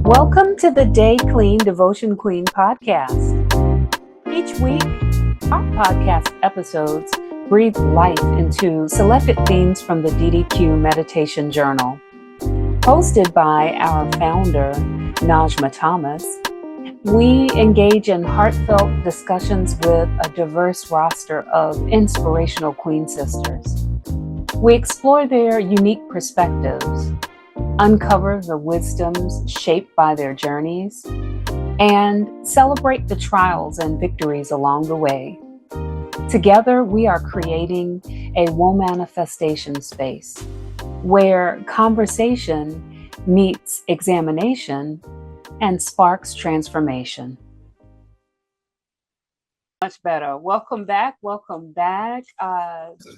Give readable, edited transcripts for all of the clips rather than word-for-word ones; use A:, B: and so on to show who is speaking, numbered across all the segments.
A: Welcome to the Day Clean Devotion Queen podcast. Each week, our podcast episodes breathe life into selected themes from the DDQ Meditation Journal. Hosted by our founder, Najma Thomas, we engage in heartfelt discussions with a diverse roster of inspirational Queen sisters. We explore their unique perspectives, uncover the wisdoms shaped by their journeys, and celebrate the trials and victories along the way. Together, we are creating a womanifestation space where conversation meets examination and sparks transformation. Much better. Welcome back.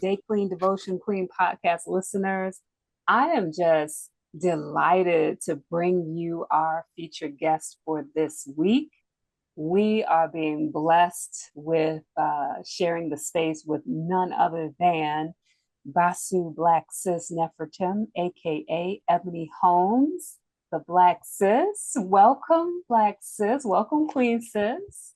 A: Day Clean Devotion Queen podcast listeners. I am just delighted to bring you our featured guest for this week. We are being blessed with sharing the space with none other than Basu Blaksis Nefertem, aka Eboni Holmes, the BlackSiS. Welcome, BlackSiS. Welcome, Queen Sis.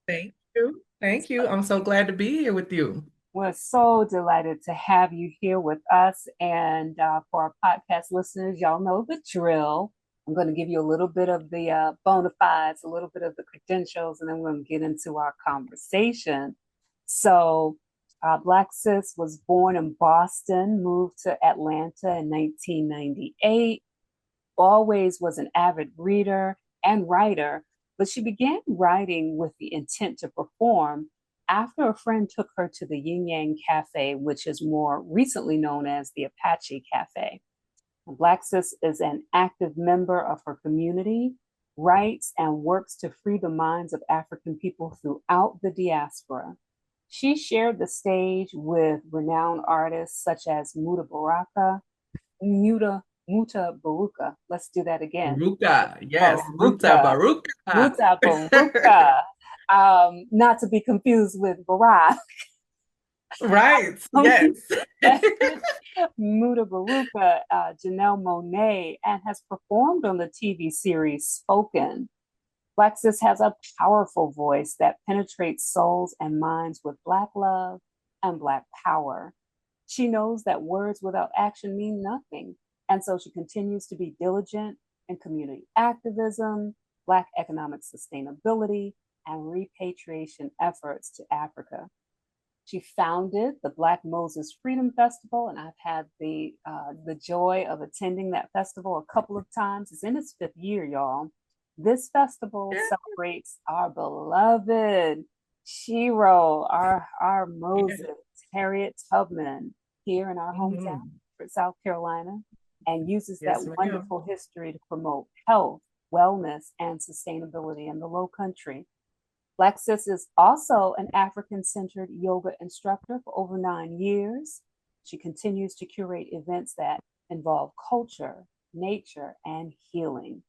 B: Thank you. Thank you. I'm so glad to be here with you.
A: We're so delighted to have you here with us. And for our podcast listeners, y'all know the drill. I'm going to give you a little bit of the bona fides, a little bit of the credentials, and then we're going to get into our conversation. So BlackSiS was born in Boston, moved to Atlanta in 1998, always was an avid reader and writer, but she began writing with the intent to perform after a friend took her to the Yin Yang Cafe, which is more recently known as the Apache Cafe. BlackSiS is an active member of her community, writes and works to free the minds of African people throughout the diaspora. She shared the stage with renowned artists such as Muta Baruka. Let's do that again.
B: Baruka, yes, Muta Baruka.
A: Muta Baruka. Not to be confused with Barack.
B: Right, yes.
A: Muta Baruka, Janelle Monae, and has performed on the TV series Spoken. BlackSiS has a powerful voice that penetrates souls and minds with Black love and Black power. She knows that words without action mean nothing, and so she continues to be diligent in community activism, Black economic sustainability, and repatriation efforts to Africa. She founded the Black Moses Freedom Festival, and I've had the joy of attending that festival a couple of times. It's in its 5th year, y'all. This festival celebrates our beloved Shiro, our Moses, Harriet Tubman, here in our hometown, South Carolina, and uses that wonderful history to promote health, wellness, and sustainability in the Lowcountry. BlackSiS is also an African-centered yoga instructor for over 9 years. She continues to curate events that involve culture, nature, and healing.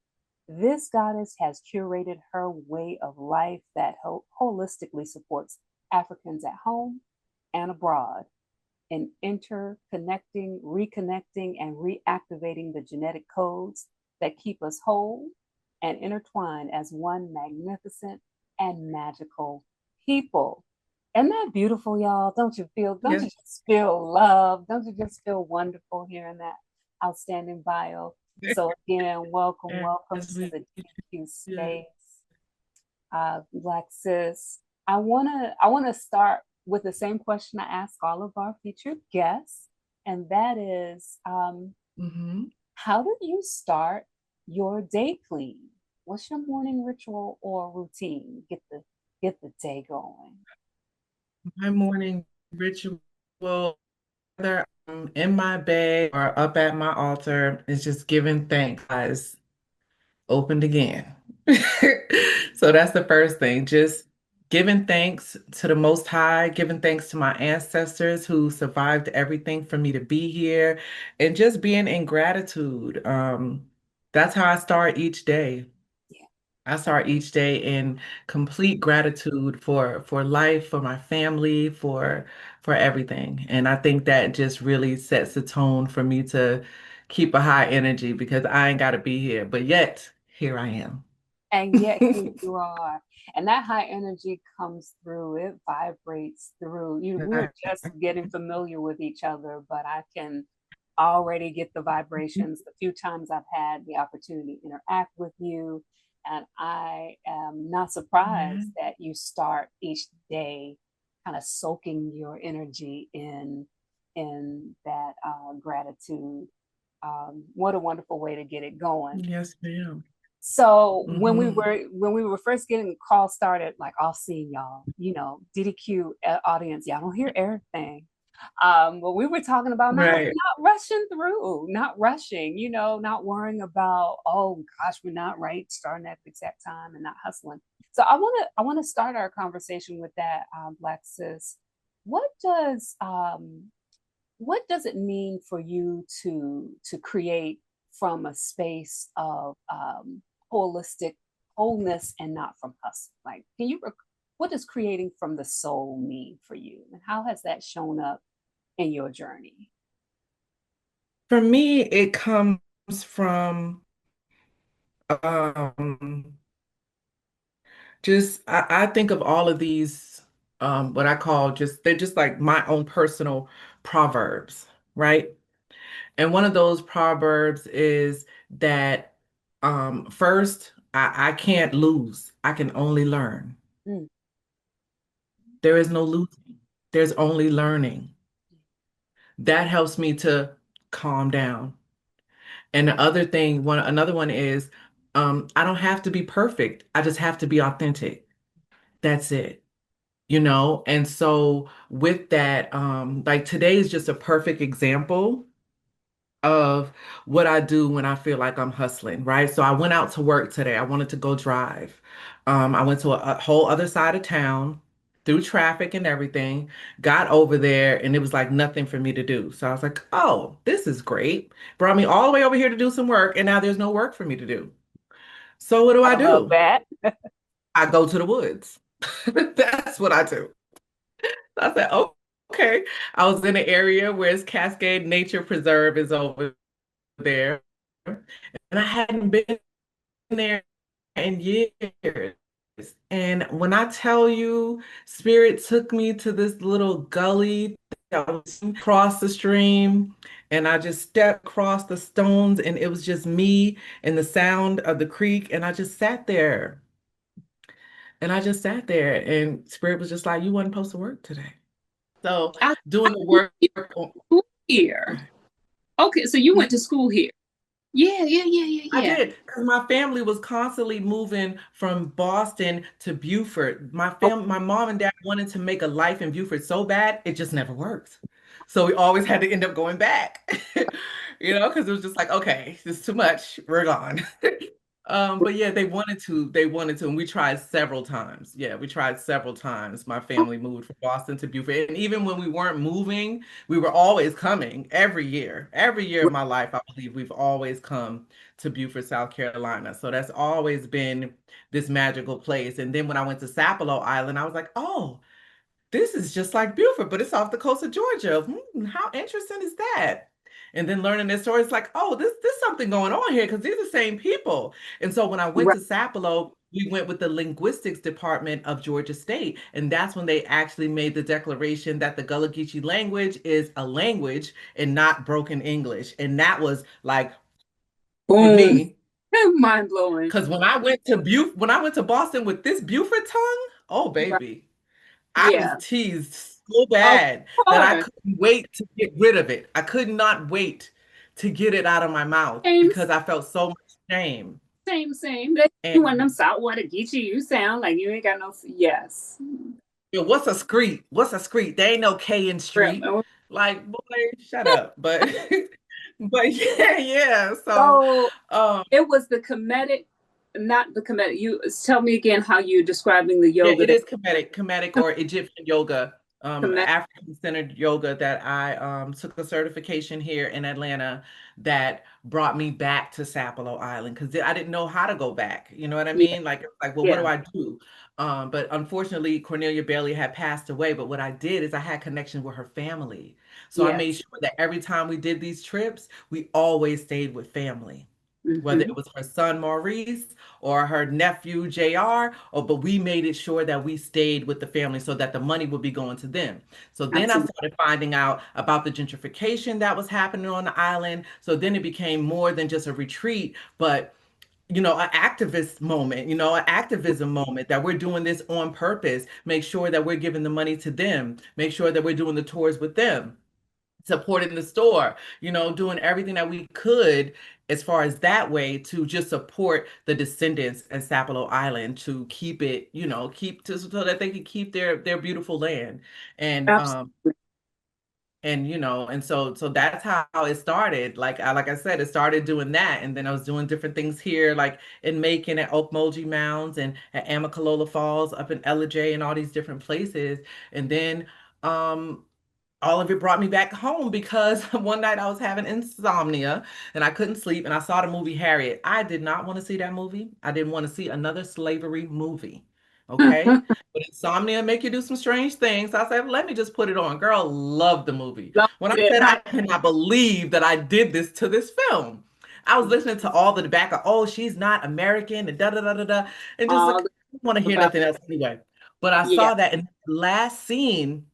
A: This goddess has curated her way of life that holistically supports Africans at home and abroad in interconnecting, reconnecting, and reactivating the genetic codes that keep us whole and intertwined as one magnificent and magical people. Isn't that beautiful, y'all? Don't you just feel love? Don't you just feel wonderful hearing that outstanding bio? So again, welcome to the DQ space. BlackSiS. I wanna start with the same question I ask all of our featured guests, and that is how did you start your day clean? What's your morning ritual or routine? Get the day going.
B: My morning ritual, whether I'm in my bed or up at my altar, is just giving thanks. Eyes opened again. So that's the first thing. Just giving thanks to the Most High, giving thanks to my ancestors who survived everything for me to be here, and just being in gratitude. That's how I start each day. I start each day in complete gratitude for life, for my family, for everything. And I think that just really sets the tone for me to keep a high energy because I ain't got to be here. But yet, here I am.
A: And yet here you are. And that high energy comes through, it vibrates through. We're just getting familiar with each other, but I can already get the vibrations the few times I've had the opportunity to interact with you. And I am not
B: Yeah.
A: surprised that you start each day kind of soaking your energy in that gratitude. What a wonderful way to get it going.
B: Yes, ma'am.
A: So
B: Hmm.
A: when we were first getting the call started, like all seeing y'all, DDQ audience, y'all don't hear everything. But we were talking about
B: Right.
A: not rushing through, not rushing, not worrying about, oh gosh, we're not right, starting at the exact time and not hustling. So I wanna start our conversation with that, Black Sis. What does what does it mean for you to create from a space of holistic wholeness and not from hustle? Like, what does creating from the soul mean for you, and how has that shown up in your journey?
B: For me, it comes from um, just I think of all of these what I call just they're just like my own personal proverbs, right? And one of those proverbs is that first, I can't lose. I can only learn.
A: Mm.
B: There is no losing. There's only learning. That helps me to calm down. And the other thing, another one is I don't have to be perfect. I just have to be authentic. That's it. And so with that, like today is just a perfect example of what I do when I feel like I'm hustling, right? So I went out to work today. I wanted to go drive. I went to a whole other side of town through traffic and everything, got over there, and it was like nothing for me to do. So I was like, oh, this is great. Brought me all the way over here to do some work, and now there's no work for me to do. So what do I
A: I love
B: do?
A: that.
B: I go to the woods. That's what I do. I said, oh, okay. I was in an area where it's Cascade Nature Preserve is over there. And I hadn't been there in years. And when I tell you, Spirit took me to this little gully that was across the stream, and I just stepped across the stones, and it was just me and the sound of the creek, and I just sat there. And I just sat there, and Spirit was just like, "You weren't supposed to work today." So
A: I
B: doing the work.
A: you went to school here. Okay, so you went to school here. Yeah, yeah, yeah, yeah,
B: I
A: yeah.
B: did because my family was constantly moving from Boston to Beaufort.
A: Oh,
B: My mom and dad wanted to make a life in Beaufort so bad, it just never worked. So we always had to end up going back, because it was just like, okay, this is too much. We're gone. But yeah, they wanted to, and we tried several times. Yeah, we tried several times. My family moved from Boston to Beaufort, and even when we weren't moving, we were always coming every year. Every year of my life, I believe we've always come to Beaufort, South Carolina. So that's always been this magical place. And then when I went to Sapelo Island, I was like, oh, this is just like Beaufort, but it's off the coast of Georgia. How interesting is that? And then learning their stories, like, oh, this something going on here because these are the same people. And so when I went
A: right.
B: to Sapelo, we went with the linguistics department of Georgia State, and that's when they actually made the declaration that the Gullah Geechee language is a language and not broken English. And that was like for
A: Boom.
B: me,
A: Mind blowing.
B: because when I went to Boston with this Beaufort tongue, oh
A: Right.
B: baby. I was
A: Yeah.
B: teased so
A: Of
B: bad that I
A: course.
B: couldn't wait to get rid of it. I could not wait to get it out of my mouth
A: Same,
B: because I felt so much shame.
A: same. That you want them
B: And
A: saltwater Geechee, you sound like you ain't got no. Yes.
B: what's a street? What's a street? There ain't no K in street. Like, boy, shut up. But but yeah, yeah. So
A: So
B: um
A: it was the Kemetic, not the Kemetic. You tell me again how you're describing the
B: yeah,
A: yoga.
B: it is Kemetic or Egyptian yoga.
A: Connect.
B: African-centered yoga that I took a certification here in Atlanta that brought me back to Sapelo Island because I didn't know how to go back. You know what I
A: Yeah.
B: mean? Like, well, what do
A: Yeah.
B: I do? But unfortunately, Cornelia Bailey had passed away. But what I did is I had connection with her family. So I made
A: Yes.
B: sure that every time we did these trips, we always stayed with family, whether
A: Hmm.
B: it was her son Maurice or her nephew JR, or but we made it sure that we stayed with the family so that the money would be going to them. So then I
A: Absolutely.
B: started finding out about the gentrification that was happening on the island. So then it became more than just a retreat, but an activist moment, an activism moment that we're doing this on purpose, make sure that we're giving the money to them, make sure that we're doing the tours with them, supporting the store, doing everything that we could as far as that way to just support the descendants in Sapelo Island to keep it, keep to so that they can keep their beautiful land. And
A: Absolutely.
B: and so that's how it started. Like I said, it started doing that, and then I was doing different things here, like in Macon at Okmulgee Mounds and at Amicalola Falls up in Ellijay and all these different places. And then um all of it brought me back home because one night I was having insomnia and I couldn't sleep and I saw the movie Harriet. I did not want to see that movie. I didn't want to see another slavery movie. Okay. But insomnia make you do some strange things. So I said, let me just put it on. Girl, loved the movie.
A: Loved
B: When I
A: it,
B: said
A: huh?
B: I cannot believe that I did this to this film. I was listening to all the back of, oh, she's not American and da da da da da. And just like,
A: All
B: I don't want to hear
A: about
B: nothing else anyway. But I
A: yeah.
B: saw that in the last scene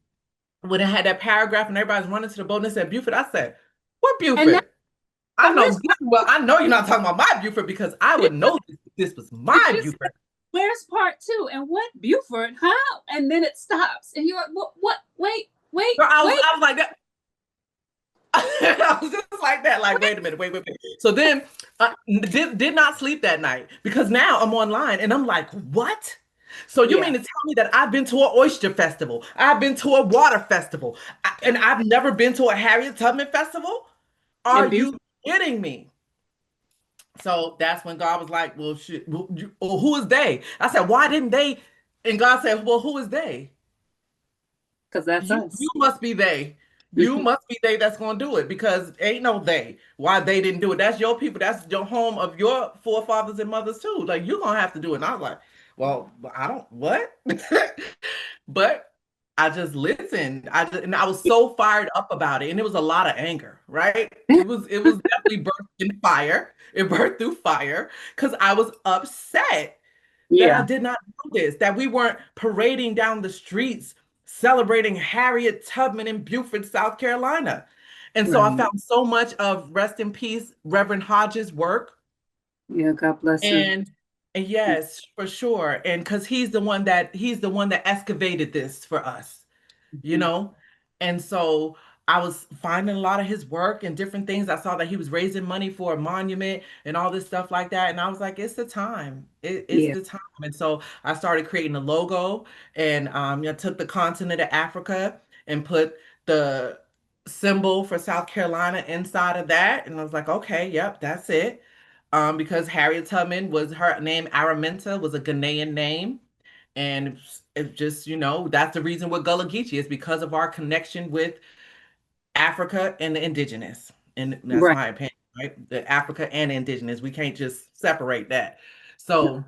B: when it had that paragraph and everybody's running to the boat and it said Beaufort, I said, what
A: And now
B: Beaufort?
A: the
B: I know
A: rich
B: good well, I know you're not talking about my Beaufort because I would know this was
A: and
B: my
A: she said,
B: Beaufort.
A: "Where's part two? And what Beaufort? How?" And then it stops, and you're like, "What? What? Wait, wait,
B: Girl, I was
A: wait,
B: I was like that. I was just like that, like, wait a minute, wait, wait, wait. So then did not sleep that night because now I'm online and I'm like, what? So you mean
A: yeah."
B: to tell me that I've been to an oyster festival, I've been to a water festival, and I've never been to a Harriet Tubman festival? Are
A: And
B: you
A: Beaufort,
B: kidding me? So that's when God was like, well, shit, well, who is they? I said, why didn't they? And God said, well, who is they?
A: because that's
B: You
A: us.
B: must be they. You must be they that's gonna do it because ain't no they. Why they didn't do it? That's your people. That's your home of your forefathers and mothers too. Like you're gonna have to do it. And I was like, well, I don't what? But I just listened. And I was so fired up about it, and it was a lot of anger, right? It was definitely birthed in fire. It birthed through fire because I was upset that I
A: Yeah,
B: did not know this, that we weren't parading down the streets celebrating Harriet Tubman in Beaufort, South Carolina. And so I
A: right.
B: found so much of rest in peace, Reverend Hodges' work.
A: Yeah, God bless him.
B: And, and yes, for sure. And because he's the one that excavated this for us, you
A: Mhm.
B: know? And so I was finding a lot of his work and different things. I saw that he was raising money for a monument and all this stuff like that. And I was like, it's the time. It's
A: Yeah,
B: the time. And so I started creating a logo and I took the continent of Africa and put the symbol for South Carolina inside of that. And I was like, okay, yep, that's it. Because Harriet Tubman was her name, Araminta was a Ghanaian name. And it's just, that's the reason we're Gullah Geechee is because of our connection with Africa and the indigenous. And that's
A: right.
B: my opinion, right? The Africa and indigenous. We can't just separate that. So,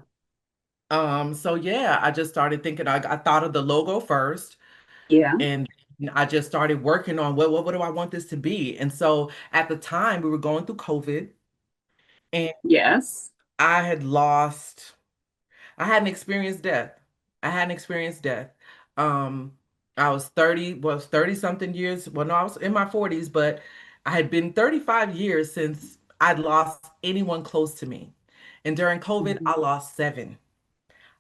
B: so yeah, I just started thinking, I thought of the logo first
A: Yeah.
B: and I just started working on what do I want this to be? And so at the time we were going through COVID and
A: Yes.
B: I had lost I hadn't experienced death. I hadn't experienced death. Um, I was 30 something years. Well, no, I was in my 40s, but I had been 35 years since I'd lost anyone close to me. And during COVID,
A: Mhm.
B: I lost seven.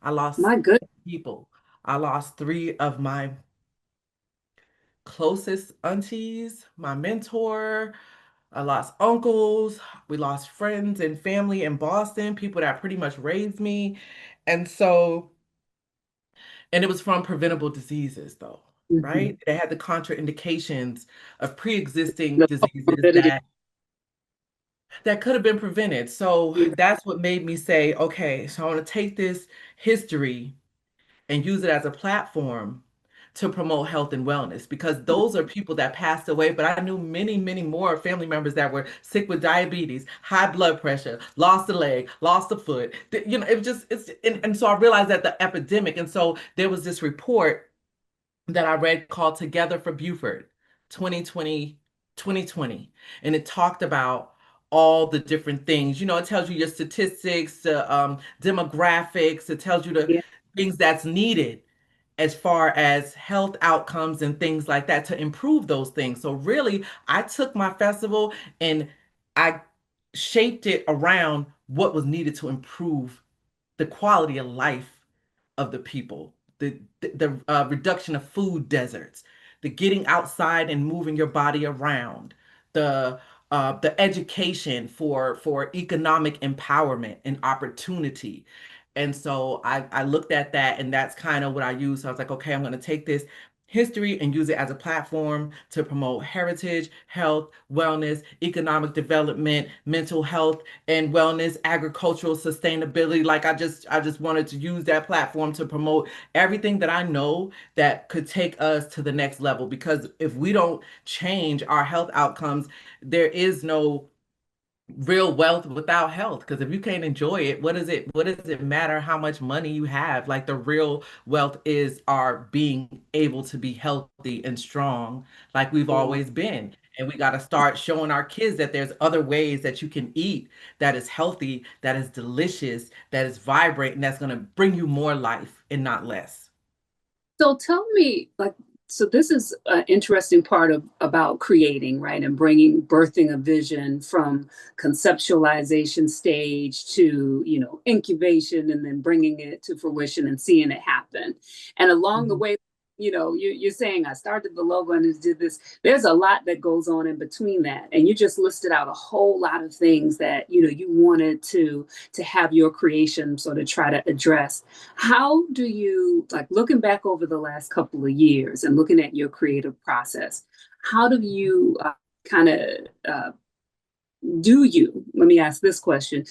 B: I lost
A: My good.
B: people. I lost three of my closest aunties, my mentor. I lost uncles. We lost friends and family in Boston, people that pretty much raised me. And so and it was from preventable diseases, though,
A: Hmm.
B: right? They had the contraindications of pre-existing
A: The
B: diseases
A: morbidity.
B: that could have been prevented. So
A: Yeah.
B: that's what made me say, okay, so I want to take this history and use it as a platform to promote health and wellness because those are people that passed away. But I knew many, many more family members that were sick with diabetes, high blood pressure, lost a leg, lost a foot. You know, it just, and so I realized that the epidemic. And so there was this report that I read called Together for Beaufort 2020, 2020. And it talked about all the different things. You know, it tells you your statistics, demographics, it tells you the
A: Yeah.
B: things that's needed as far as health outcomes and things like that to improve those things. So really, I took my festival and I shaped it around what was needed to improve the quality of life of the people, the reduction of food deserts, the getting outside and moving your body around, the the education for economic empowerment and opportunity. And so I looked at that, and that's kind of what I used. So I was like, okay, I'm going to take this history and use it as a platform to promote heritage, health, wellness, economic development, mental health and wellness, agricultural sustainability. Like I just wanted to use that platform to promote everything that I know that could take us to the next level. Because if we don't change our health outcomes, there is no real wealth without health. Because if you can't enjoy it, what does it matter how much money you have? Like the real wealth is our being able to be healthy and strong like we've
A: Yeah.
B: always been. And we got to start showing our kids that there's other ways that you can eat that is healthy, that is delicious, that is vibrant, and that's going to bring you more life and not less.
A: So tell me, like, so this is an interesting part of about creating, right? And birthing a vision from conceptualization stage to, incubation and then bringing it to fruition and seeing it happen. And along the
B: Mhm.
A: way, you're saying I started the logo and did this. There's a lot that goes on in between that. And you just listed out a whole lot of things that, you wanted to have your creation sort of try to address. How do you, like, looking back over the last couple of years and looking at your creative process, how do you kind of let me ask this question,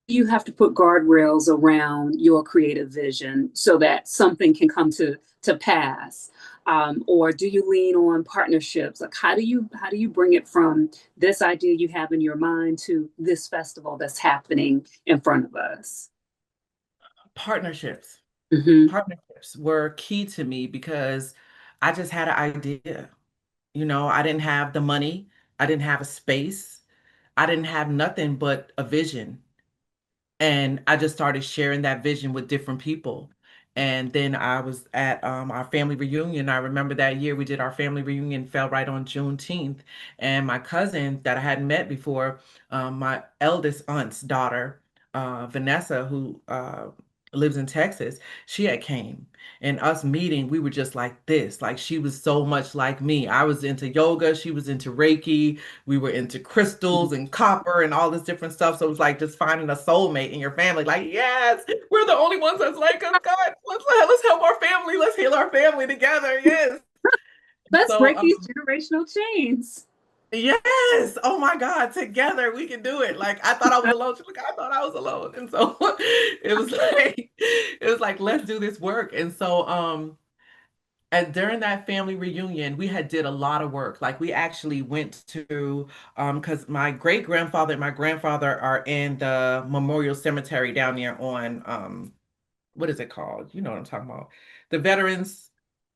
A: you have to put guardrails around your creative vision so that something can come to pass, or do you lean on partnerships? Like, how do you bring it from this idea you have in your mind to this festival that's happening in front of us?
B: Partnerships.
A: Hmm.
B: Partnerships were key to me because I just had an idea. You know, I didn't have the money, I didn't have a space, I didn't have nothing but a vision. And I just started sharing that vision with different people. And then I was at our family reunion. I remember that year we did our family reunion, fell right on Juneteenth. And my cousin that I hadn't met before, my eldest aunt's daughter, Vanessa, who lives in Texas, she had came. And us meeting, we were just like this. Like she was so much like me. I was into yoga, she was into Reiki, we were into crystals and copper and all this different stuff. So it was like just finding a soulmate in your family. Like, yes, we're the only ones that's like us. God, let's help our family. Let's heal our family together. Yes.
A: Let's
B: So
A: break these generational chains.
B: yes. Oh my God, together we can do it. Like I thought I was alone. She's like, I thought I was alone. And so it was like, let's do this work. And so and during that family reunion, we had did a lot of work. Like we actually went to because my great grandfather and my grandfather are in the Memorial Cemetery down there on what is it called? You know what I'm talking about. The Veterans.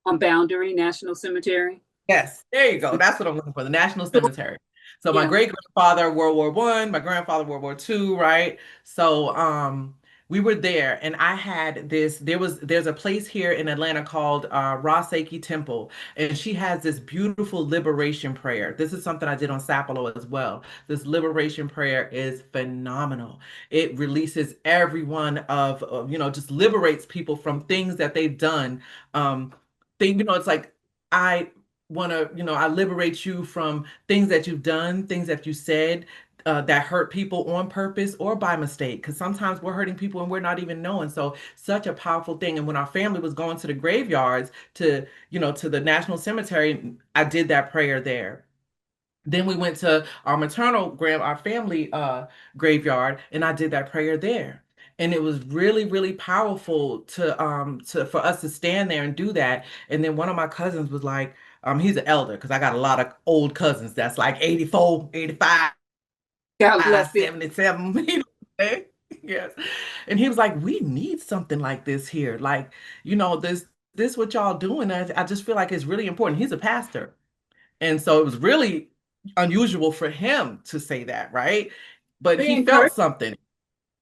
A: On Boundary National Cemetery.
B: Yes, there you go. That's what I'm looking for, the National Cemetery. So my
A: Yeah.
B: great grandfather, World War One, my grandfather, World War Two, right? So we were there and I had this, there's a place here in Atlanta called Rosaki Temple, and she has this beautiful liberation prayer. This is something I did on Sapelo as well. This liberation prayer is phenomenal. It releases everyone just liberates people from things that they've done. It's like I I liberate you from things that you've done, things that you said that hurt people on purpose or by mistake. Because sometimes we're hurting people and we're not even knowing. So such a powerful thing. And when our family was going to the graveyards to the National Cemetery, I did that prayer there. Then we went to our our family graveyard, and I did that prayer there. And it was really, really powerful to for us to stand there and do that. And then one of my cousins was like, he's an elder because I got a lot of old cousins that's like 84, 85,
A: God bless you.
B: 77. You know what I'm saying? Yes. And he was like, we need something like this here. Like, this what y'all doing. I just feel like it's really important. He's a pastor. And so it was really unusual for him to say that, right? But
A: Very
B: he felt
A: encouraging.
B: something.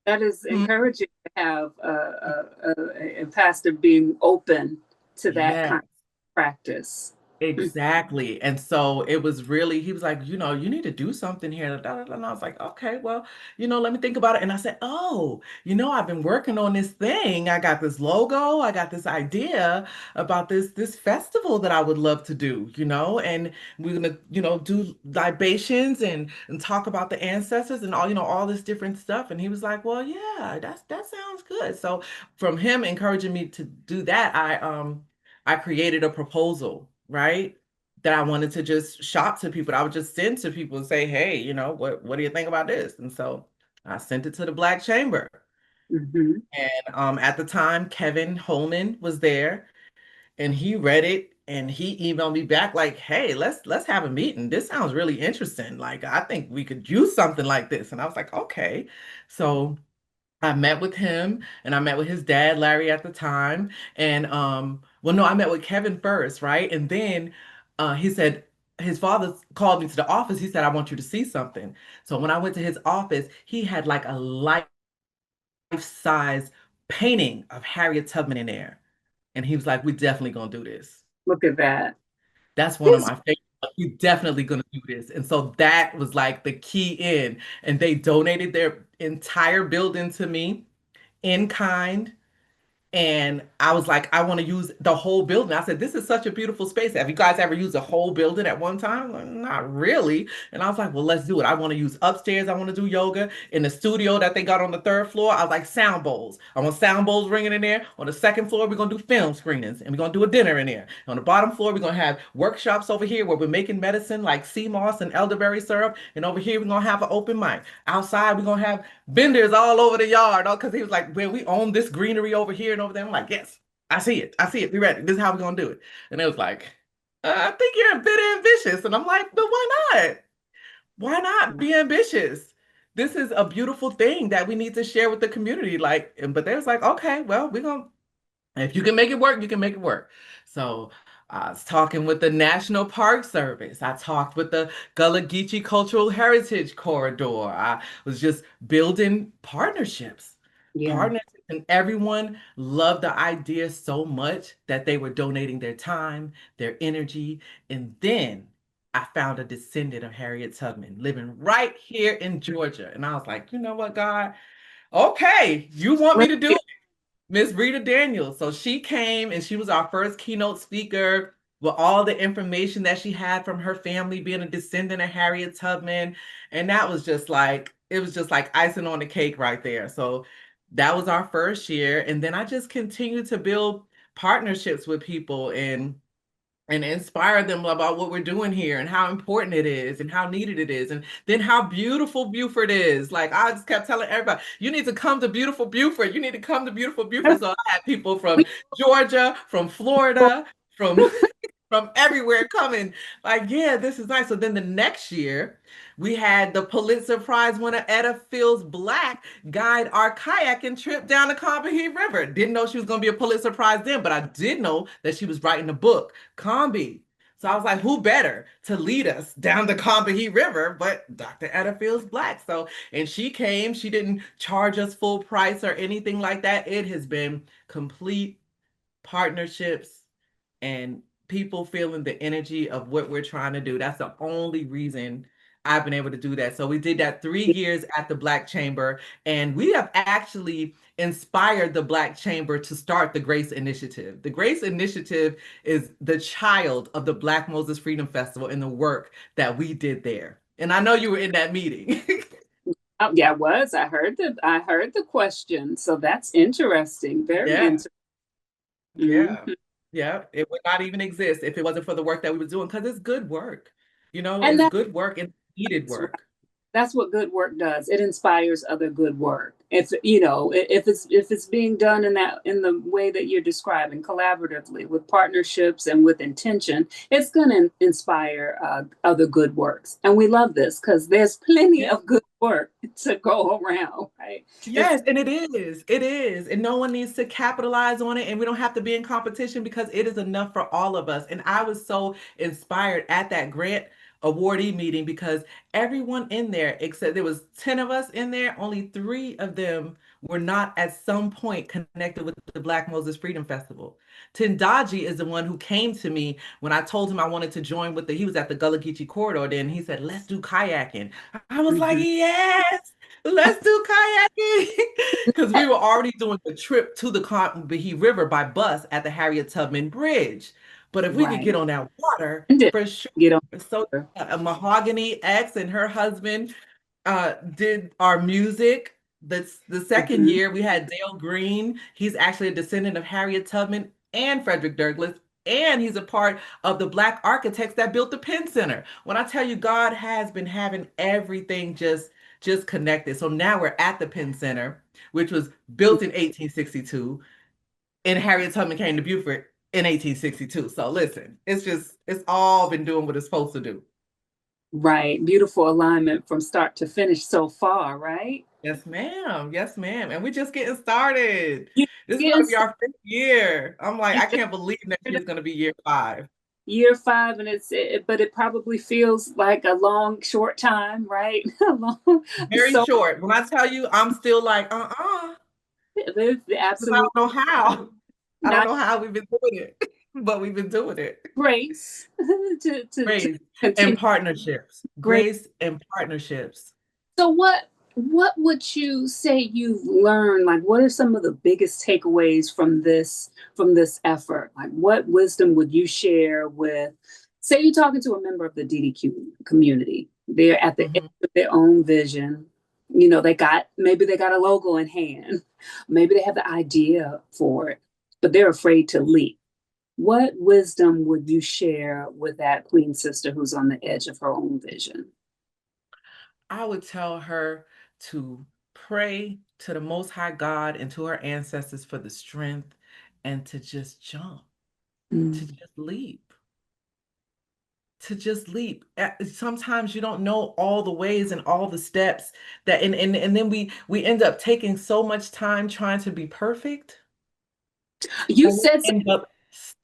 A: That is
B: Mhm.
A: encouraging to have a pastor being open to that kind
B: Yes.
A: of practice.
B: Exactly. And so it was really, he was like, you need to do something here. And I was like, okay, well, let me think about it. And I said, oh, I've been working on this thing. I got this logo. I got this idea about this festival that I would love to do, and we're gonna, do libations and talk about the ancestors and all this different stuff. And he was like, well, yeah, that sounds good. So from him encouraging me to do that, I created a proposal, right? That I wanted to just shop to people. I would just send to people and say, hey, what do you think about this? And so I sent it to the Black Chamber.
A: Mm-hmm.
B: And at the time, Kevin Holman was there and he read it and he emailed me back like, hey, let's have a meeting. This sounds really interesting. Like, I think we could use something like this. And I was like, okay. So I met with him and I met with his dad, Larry, at the time. And well, no, I met with Kevin first, right? And then he said his father called me to the office. He said, I want you to see something. So when I went to his office, he had like a life-size painting of Harriet Tubman in there. And he was like, we're definitely gonna do this.
A: Look at that.
B: That's one of
A: His
B: my favorites. We're definitely gonna do this. And so that was like the key in. And they donated their entire building to me in kind. And I was like, I want to use the whole building. I said, this is such a beautiful space. Have you guys ever used a whole building at one time? Well, not really. And I was like, well, let's do it. I want to use upstairs. I want to do yoga. In the studio that they got on the third floor, I was like, sound bowls. I want sound bowls ringing in there. On the second floor, we're going to do film screenings and we're going to do a dinner in there. On the bottom floor, we're going to have workshops over here where we're making medicine like sea moss and elderberry syrup. And over here, we're going to have an open mic. Outside, we're going to have vendors all over the yard. Because he was like, well, we own this greenery over here and over there. I'm like, yes, I see it. I see it. Be ready. This is how we're going to do it. And it was like, I think you're a bit ambitious. And I'm like, but why not? Why not be ambitious? This is a beautiful thing that we need to share with the community. Like, but they was like, okay, well, we're going to if you can make it work, you can make it work. So I was talking with the National Park Service. I talked with the Gullah Geechee Cultural Heritage Corridor. I was just building partnerships.
A: yeah.
B: Partnerships, and everyone loved the idea so much that they were donating their time, their energy. And then I found a descendant of Harriet Tubman living right here in Georgia. And I was like, you know what, God? Okay, you want me
A: Bring
B: to do
A: it.
B: it? Miss Rita Daniels. So she came and she was our first keynote speaker with all the information that she had from her family being a descendant of Harriet Tubman. And that was just like, it was just like icing on the cake right there. So that was our first year. And then I just continued to build partnerships with people and inspire them about what we're doing here and how important it is and how needed it is and then how beautiful Beaufort is. Like I just kept telling everybody, you need to come to beautiful Beaufort. You need to come to beautiful Beaufort. So I had people from Georgia, from Florida, from from everywhere coming. Like, yeah, this is nice. So then the next year, we had the Pulitzer Prize winner Etta Fields Black guide our kayaking trip down the Combahee River. Didn't know she was going to be a Pulitzer Prize then, but I did know that she was writing a book, Combahee. So I was like, who better to lead us down the Combahee River but Dr. Etta Fields Black? So, and she came, she didn't charge us full price or anything like that. It has been complete partnerships and people feeling the energy of what we're trying to do. That's the only reason I've been able to do that. So we did that 3 years at the Black Chamber, and we have actually inspired the Black Chamber to start the Grace Initiative. The Grace Initiative is the child of the Black Moses Freedom Festival and the work that we did there. And I know you were in that meeting.
A: Oh, yeah, I was. I heard the question. So that's interesting. Very
B: Yeah.
A: interesting.
B: Yeah.
A: Mhm.
B: Yeah. It would not even exist if it wasn't for the work that we were doing because it's good work.
A: And
B: It's good work and needed
A: that's right.
B: work.
A: That's what good work does. It inspires other good work. If if it's being done in that in the way that you're describing, collaboratively with partnerships and with intention, it's going to inspire other good works. And we love this because there's plenty
B: Yeah.
A: of good work to go around, right? It's
B: Yes, and it is. It is. And no one needs to capitalize on it. And we don't have to be in competition because it is enough for all of us. And I was so inspired at that grant awardee meeting because everyone in there, except there was 10 of us in there, only three of them were not at some point connected with the Black Moses Freedom Festival. Tendaji is the one who came to me when I told him I wanted to join he was at the Gullah Geechee corridor then. He said, let's do kayaking. I was like,
A: Mhm.
B: yes. Let's do kayaking because we were already doing the trip to the Combahee River by bus at the Harriet Tubman Bridge. But if we could get
A: Right.
B: on that water,
A: And did
B: for sure.
A: get on.
B: So Mahogany X and her husband did our music. The second
A: Mhm.
B: year we had Dale Green. He's actually a descendant of Harriet Tubman and Frederick Douglass, and he's a part of the Black architects that built the Penn Center. When I tell you, God has been having everything just connected. So now we're at the Penn Center, which was built in 1862, and Harriet Tubman came to Beaufort in 1862. So listen, it's all been doing what it's supposed to do.
A: Right. Beautiful alignment from start to finish so far, right?
B: Yes, ma'am. Yes, ma'am. And we're just getting started.
A: You
B: This is going
A: getting
B: to be our fifth year. I'm like,
A: you
B: I
A: just
B: can't believe next year is going to be year five.
A: year five, and but it probably feels like a long, short time, right? A long,
B: Very
A: so
B: short. When I tell you, I'm still like,
A: it's
B: because I
A: absolute
B: don't know how. I don't
A: not
B: know how we've been doing it, but we've been doing it.
A: grace to
B: Grace and
A: continue
B: partnerships.
A: great.
B: Grace and partnerships.
A: So what would you say you've learned? Like, what are some of the biggest takeaways from this effort? Like, what wisdom would you share with, say, you're talking to a member of the DDQ community? They're at the end
B: Mhm.
A: of their own vision. Maybe they got a logo in hand, maybe they have the idea for it, but they're afraid to leap. What wisdom would you share with that queen sister who's on the edge of her own vision?
B: I would tell her to pray to the Most High God and to her ancestors for the strength and to just jump, to
A: Mm.
B: just leap, to just leap. Sometimes you don't know all the ways and all the steps that and then we end up taking so much time trying to be perfect
A: You
B: and we
A: said
B: end up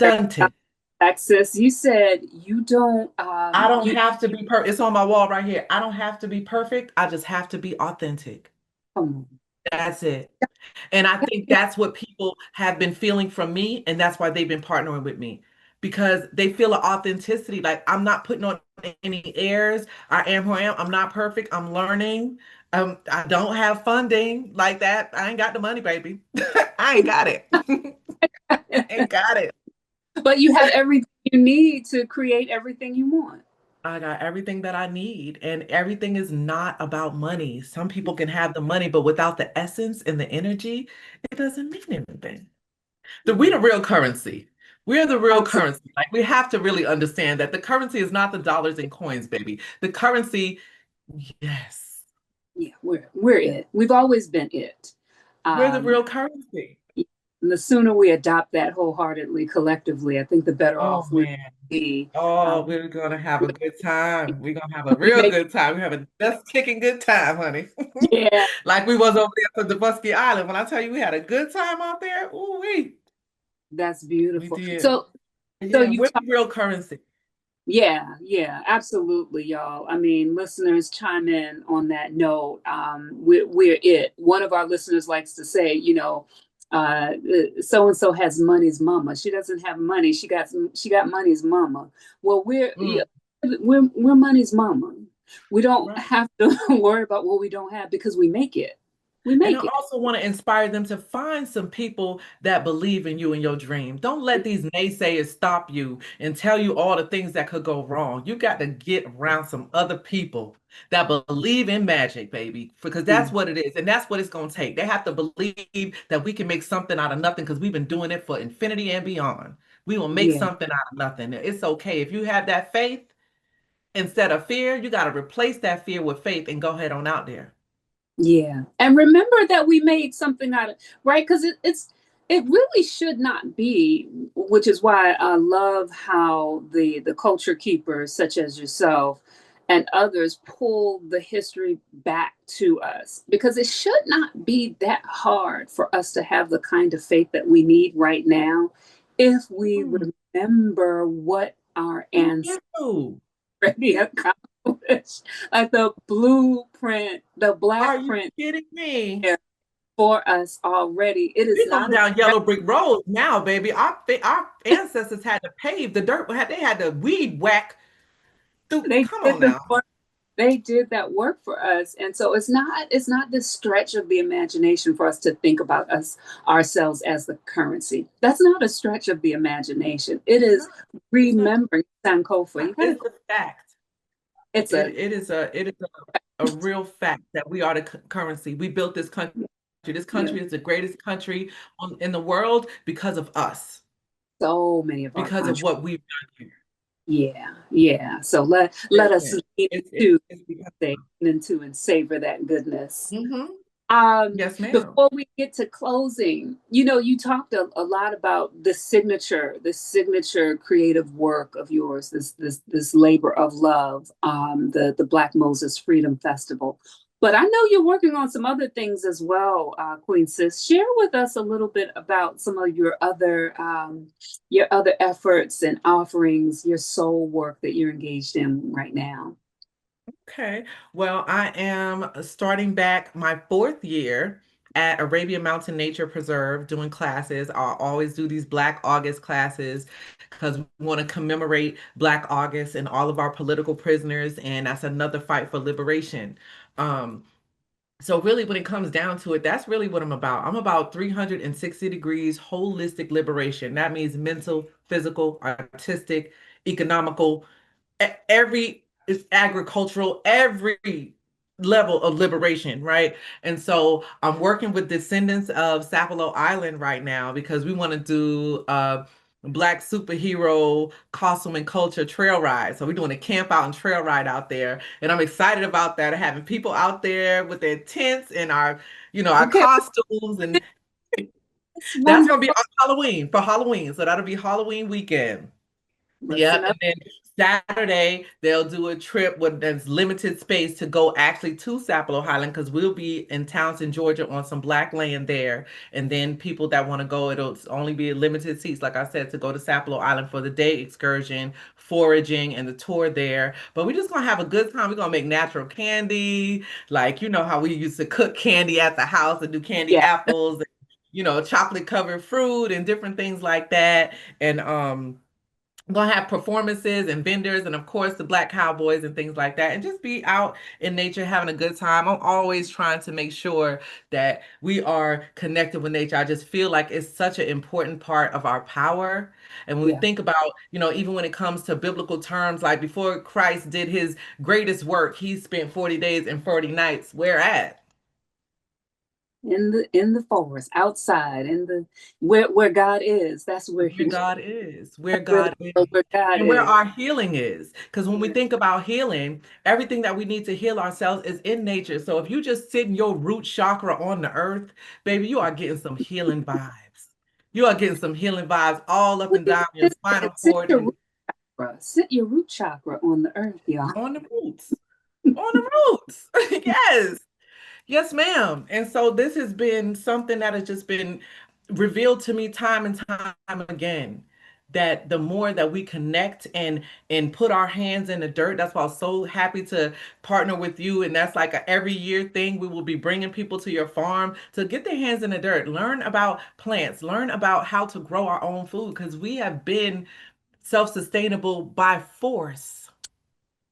A: something
B: stunted.
A: access. You said you don't
B: I don't
A: you
B: have to be perfect. It's on my wall right here. I don't have to be perfect. I just have to be authentic.
A: come
B: That's it. And I think that's what people have been feeling from me, and that's why they've been partnering with me because they feel an authenticity. Like I'm not putting on any airs. I am who I am. I'm not perfect. I'm learning. I don't have funding like that. I ain't got the money, baby. I ain't got it. I ain't got it.
A: but you have everything you need to create everything you want.
B: I got everything that I need, and everything is not about money. Some people can have the money, but without the essence and the energy, it doesn't mean anything. We the real currency. We're the real
A: Absolutely.
B: currency. Like we have to really understand that the currency is not the dollars and coins, baby. The currency, yes,
A: Yeah, we're it. We've always been it.
B: we're the
A: Um
B: real currency.
A: and the sooner we adopt that wholeheartedly collectively, I think the better
B: Oh
A: off we'll
B: man.
A: be.
B: Oh,
A: Um,
B: we're gonna have a good time. We're gonna have a
A: we
B: real
A: make
B: good time. We have a just kicking good time, honey.
A: yeah,
B: Like we was over there for the Busky Island. When I tell you we had a good time out there, ooh,
A: that's
B: we
A: beautiful.
B: did.
A: So
B: Yeah,
A: you
B: we're the real currency.
A: Yeah, yeah, absolutely, y'all. I mean, listeners chime in on that note. We're it. One of our listeners likes to say, so and so has money's mama. She doesn't have money. She got money's mama. Well,
B: Mm,
A: we're money's mama. We don't
B: right.
A: have to worry about what we don't have because we make it. We
B: And I
A: make it.
B: also want to inspire them to find some people that believe in you and your dream. Don't let these naysayers stop you and tell you all the things that could go wrong. You got to get around some other people that believe in magic, baby, because that's
A: Mm,
B: what it is. And that's what it's going to take. They have to believe that we can make something out of nothing because we've been doing it for infinity and beyond. We will make
A: yeah,
B: something out of nothing. It's okay. If you have that faith, instead of fear, you got to replace that fear with faith and go ahead on out there.
A: Yeah. And remember that we made something out of, right? Because it really should not be, which is why I love how the culture keepers such as yourself and others pull the history back to us, because it should not be that hard for us to have the kind of faith that we need right now if we
B: Mm.
A: remember what our
B: We
A: ancestors
B: do.
A: already accomplished, like the blueprint, the
B: Are
A: black
B: you
A: print
B: kidding me?
A: there for us already. It is
B: We going
A: not a
B: down
A: stretch.
B: yellow brick roads now, baby. Our ancestors had to pave the dirt. They had to weed whack through.
A: They
B: Come
A: did
B: on
A: the
B: now.
A: work. They did that work for us, and so it's not this stretch of the imagination for us to think about us ourselves as the currency. That's not a stretch of the imagination. It
B: It's
A: is
B: not. It's not.
A: remembering Sankofa. You gotta.
B: It's a fact.
A: It's a
B: It is a real fact that we are the currency. We built this country. This
A: yeah.
B: country is the greatest country in the world because of us,
A: So many of our
B: because of
A: countries.
B: what we've done here.
A: Yeah, yeah. So let us
B: Listen,
A: lean
B: it's,
A: into
B: it's because
A: lean into and savor that goodness.
B: hmm Yes, ma'am.
A: Before we get to closing, you talked a lot about the signature creative work of yours, this labor of love, the Black Moses Freedom Festival. But I know you're working on some other things as well, Queen Sis. Share with us a little bit about some of your other efforts and offerings, your soul work that you're engaged in right now.
B: Okay. Well, I am starting back my fourth year at Arabian Mountain Nature Preserve doing classes. I'll always do these Black August classes because we want to commemorate Black August and all of our political prisoners, and that's another fight for liberation. Um, so really, when it comes down to it, that's really what I'm about. I'm about 360 degrees holistic liberation. That means mental, physical, artistic, economical, every is agricultural, every level of liberation, right? And so I'm working with descendants of Sapelo Island right now because we want to do Black superhero costume and culture trail ride. So we're doing a camp out and trail ride out there. And I'm excited about that. Having people out there with their tents and our
A: Okay,
B: costumes. And
A: that's
B: that's gonna be
A: wonderful.
B: on Halloween for Halloween. So that'll be Halloween weekend.
A: Listen
B: Yep. And
A: up.
B: then Saturday, they'll do a trip with there's limited space to go actually to Sapelo Highland because we'll be in Townsend, Georgia on some Black land there. And then people that want to go, it'll only be limited seats, like I said, to go to Sapelo Island for the day excursion, foraging, and the tour there. But we're just gonna have a good time. We're gonna make natural candy, like you know how we used to cook candy at the house and do candy
A: Yeah.
B: apples, and, chocolate covered fruit and different things like that. And I'm gonna have performances and vendors and of course the Black cowboys and things like that and just be out in nature having a good time. I'm always trying to make sure that we are connected with nature. I just feel like it's such an important part of our power. And when we
A: Yeah.
B: think about, even when it comes to biblical terms, like before Christ did his greatest work, he spent 40 days and 40 nights. Where at?
A: In the forest, outside, in the where God is. That's where
B: Where
A: he
B: God is, where
A: where the
B: God is,
A: where God
B: and where
A: is.
B: our healing is. Because when we
A: Yeah.
B: think about healing, everything that we need to heal ourselves is in nature. So if you just sit in your root chakra on the earth, baby, you are getting some healing vibes. You are getting some healing vibes all up and down your spinal
A: Sit
B: cord
A: your
B: and
A: root chakra. Sit your root chakra on the earth, y'all.
B: on the roots. On the roots. Yes. Yes, ma'am. And so this has been something that has just been revealed to me time and time again. That the more that we connect and put our hands in the dirt, that's why I'm so happy to partner with you. And that's like a every year thing. We will be bringing people to your farm to get their hands in the dirt, learn about plants, learn about how to grow our own food because we have been self-sustainable by force,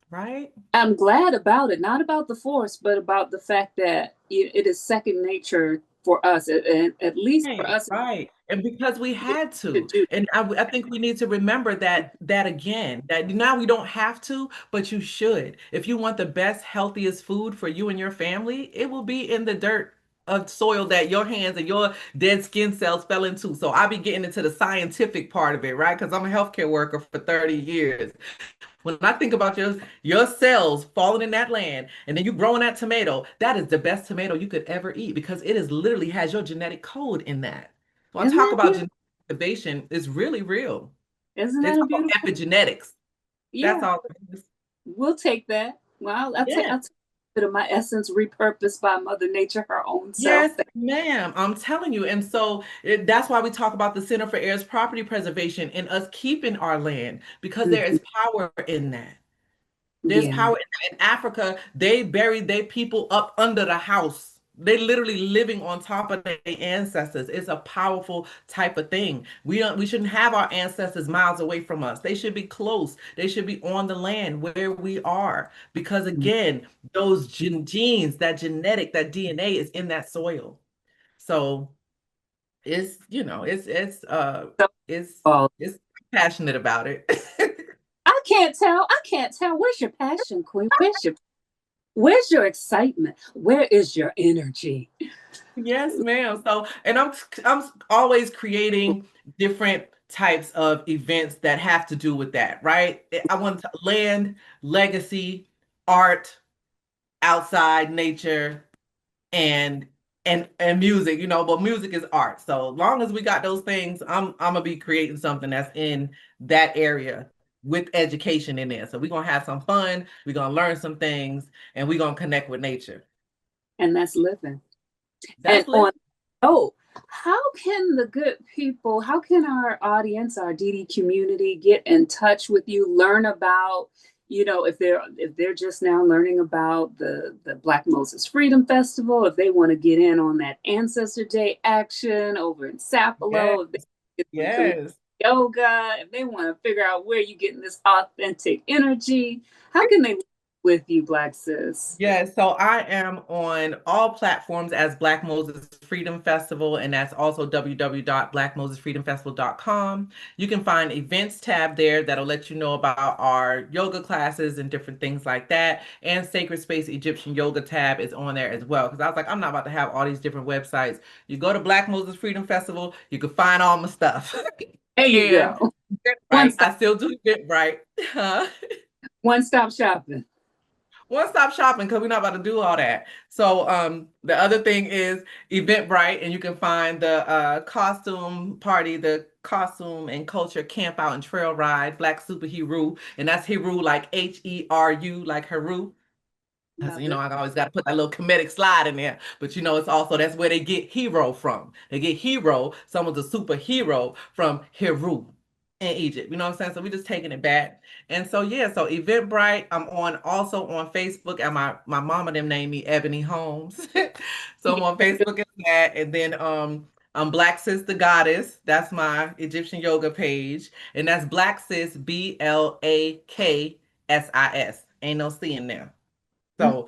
B: right?
A: I'm glad about it, not about the force, but about the fact that it is second nature for us, and at least for
B: Right,
A: us
B: right. And because we had
A: to
B: to.
A: do.
B: And I think we need to remember that again, that now we don't have to, but you should. If you want the best, healthiest food for you and your family, it will be in the dirt of soil that your hands and your dead skin cells fell into. So I'll be getting into the scientific part of it, right? Because I'm a healthcare worker for 30 years. When I think about your cells falling in that land and then you growing that tomato, that is the best tomato you could ever eat because it is literally has your genetic code in that. So I
A: Isn't
B: talk
A: that
B: about
A: beautiful?
B: genetic activation is really real.
A: Isn't
B: They
A: that a
B: talk about
A: beautiful?
B: epigenetics. That's
A: Yeah,
B: all it is.
A: we'll take that. Well,
B: Yeah.
A: I'll take a bit of my essence repurposed by Mother Nature, her own self.
B: Yes, ma'am. I'm telling you. And so that's why we talk about the Center for Heirs Property Preservation and us keeping our land because there is
A: Mhm.
B: power in that. There's
A: Yeah.
B: power in Africa. They buried their people up under the house. They literally living on top of their ancestors. It's a powerful type of thing. We shouldn't have our ancestors miles away from us. They should be close. They should be on the land where we are. Because again, those genes, that genetic, that DNA is in that soil. So it's,
A: So,
B: it's
A: oh,
B: it's passionate about it.
A: I can't tell. I can't tell. Where's your passion, Queen? Where's your excitement? Where is your energy?
B: Yes, ma'am. So, and I'm always creating different types of events that have to do with that, right? I want to land, legacy, art, outside nature, and and music, but music is art. So long as we got those things, I'm gonna be creating something that's in that area with education in there. So we're gonna have some fun, we're gonna learn some things, and we're gonna connect with nature.
A: And that's living. And
B: That's
A: on
B: living.
A: oh, how can the good people, how can our audience, our DD community get in touch with you, learn about, if they're just now learning about the Black Moses Freedom Festival, if they want to get in on that Ancestor Day action over in
B: Yes,
A: Sapelo, if they get some community
B: yes.
A: yoga, if they want to figure out where you're getting this authentic energy, how can they work with you, Black Sis?
B: Yeah, so I am on all platforms as Black Moses Freedom Festival, and that's also www.blackmosesfreedomfestival.com. You can find events tab there that'll let you know about our yoga classes and different things like that. And Sacred Space Egyptian Yoga tab is on there as well. Because I was like, I'm not about to have all these different websites. You go to Black Moses Freedom Festival, you can find all my stuff.
A: There you
B: And
A: go. One
B: right,
A: stop,
B: I still do Eventbrite. Huh?
A: one stop shopping.
B: One-stop shopping because we're not about to do all that. So the other thing is Eventbrite, and you can find the costume party, the costume and culture camp out and trail ride, Black Superhero, and that's Heru like Heru, like Heru. Because,
A: Love it.
B: I always got to put that little comedic slide in there. But, it's also, that's where they get hero from. They get hero, someone's a superhero from Heru in Egypt. You know what I'm saying? So we're just taking it back. And so, yeah, so Eventbrite, I'm also on Facebook, and my mama them named me Eboni Holmes. So I'm on Facebook and that. And then I'm BlackSiS the Goddess. That's my Egyptian yoga page. And that's BlackSiS, BLAKSIS. Ain't no C in there. So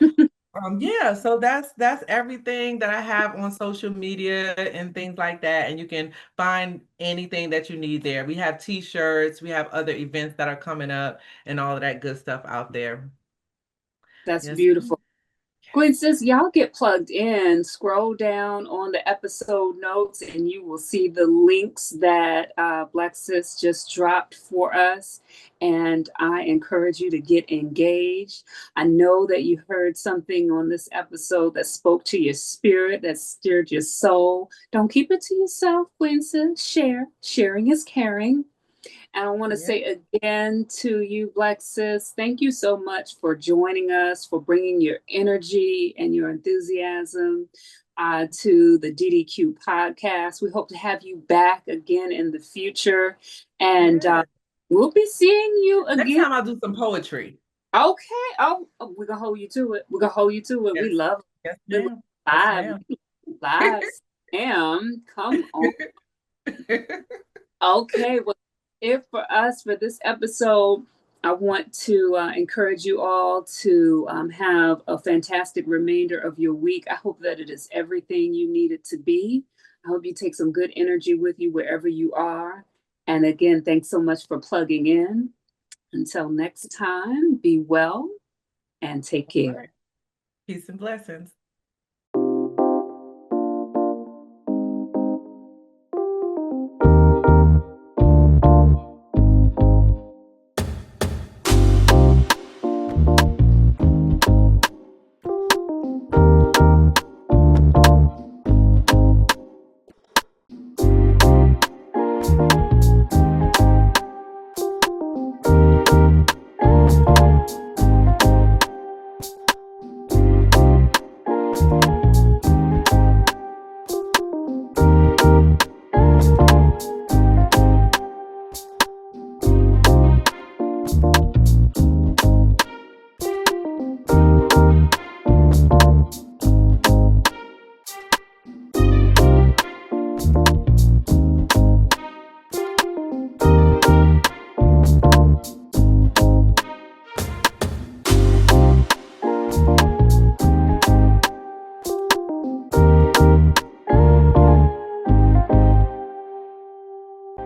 B: yeah, so that's everything that I have on social media and things like that. And you can find anything that you need there. We have t-shirts, we have other events that are coming up and all of that good stuff out there.
A: That's
B: Yes.
A: beautiful. Gwen says, y'all get plugged in, scroll down on the episode notes, and you will see the links that Black Sis just dropped for us. And I encourage you to get engaged. I know that you heard something on this episode that spoke to your spirit, that stirred your soul. Don't keep it to yourself, Gwen Sis. Share. Sharing is caring. And I want to
B: Yeah.
A: say again to you, Black Sis, thank you so much for joining us, for bringing your energy and your enthusiasm to the DDQ podcast. We hope to have you back again in the future. And
B: Yeah.
A: we'll be seeing you
B: Next
A: again.
B: time I'll do some poetry.
A: Okay. We're going to hold you to it. We're going to hold you to it.
B: Yes.
A: We love
B: Yes,
A: it.
B: ma'am. Yes,
A: Live.
B: ma'am.
A: Live. Sam, come on. Okay, well, if for us for this episode, I want to encourage you all to have a fantastic remainder of your week. I hope that it is everything you need it to be. I hope you take some good energy with you wherever you are. And again, thanks so much for plugging in. Until next time, be well and take
B: All right.
A: care.
B: Peace and blessings.